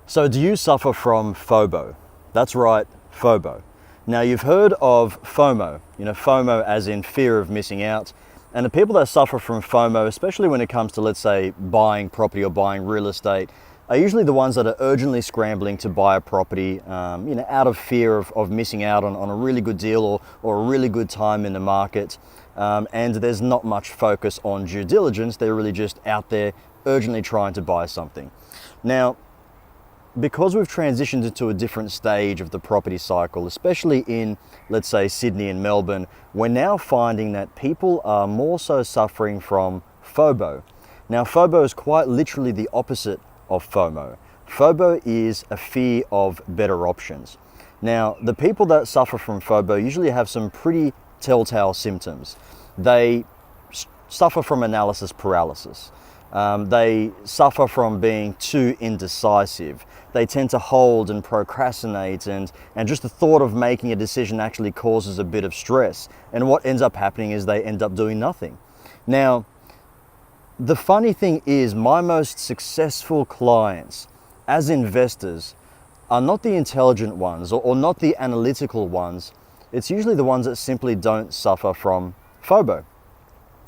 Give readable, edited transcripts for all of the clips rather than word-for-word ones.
So do you suffer from FOBO? That's right, FOBO. Now you've heard of FOMO, FOMO as in fear of missing out. And the people that suffer from FOMO, especially when it comes to, let's say, buying property or buying real estate, are usually the ones that are urgently scrambling to buy a property, out of fear of missing out on a really good deal or a really good time in the market. And there's not much focus on due diligence. They're really just out there urgently trying to buy something. Now, because we've transitioned into a different stage of the property cycle, especially in, let's say, Sydney and Melbourne, we're now finding that people are more so suffering from FOBO. Now, FOBO is quite literally the opposite of FOMO. FOBO is a fear of better options. Now, the people that suffer from FOBO usually have some pretty telltale symptoms. They suffer from analysis paralysis. They suffer from being too indecisive. They tend to hold and procrastinate, and just the thought of making a decision actually causes a bit of stress. And what ends up happening is they end up doing nothing. Now, the funny thing is, my most successful clients as investors are not the intelligent ones or not the analytical ones. It's usually the ones that simply don't suffer from FOBO.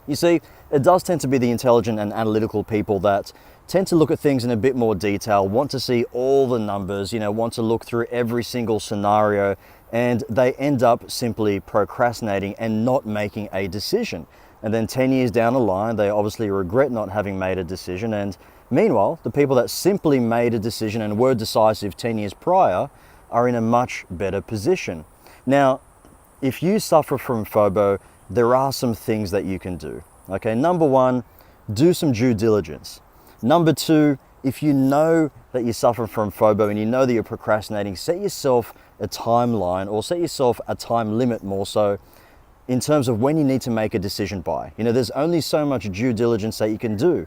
You see, it does tend to be the intelligent and analytical people that tend to look at things in a bit more detail, want to see all the numbers, want to look through every single scenario, and they end up simply procrastinating and not making a decision. And then 10 years down the line, they obviously regret not having made a decision. And meanwhile, the people that simply made a decision and were decisive 10 years prior are in a much better position. Now, if you suffer from FOBO, there are some things that you can do. Okay, number one, do some due diligence. Number two, if you know that you suffer from FOBO and you know that you're procrastinating, set yourself a timeline or set yourself a time limit more so in terms of when you need to make a decision by. There's only so much due diligence that you can do.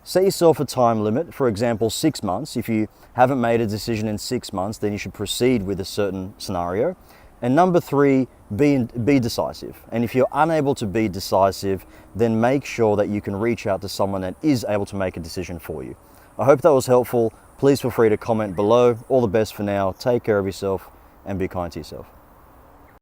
Set yourself a time limit, for example, 6 months. If you haven't made a decision in 6 months, then you should proceed with a certain scenario. And number three, be decisive. And if you're unable to be decisive, then make sure that you can reach out to someone that is able to make a decision for you. I hope that was helpful. Please feel free to comment below. All the best for now. Take care of yourself and be kind to yourself.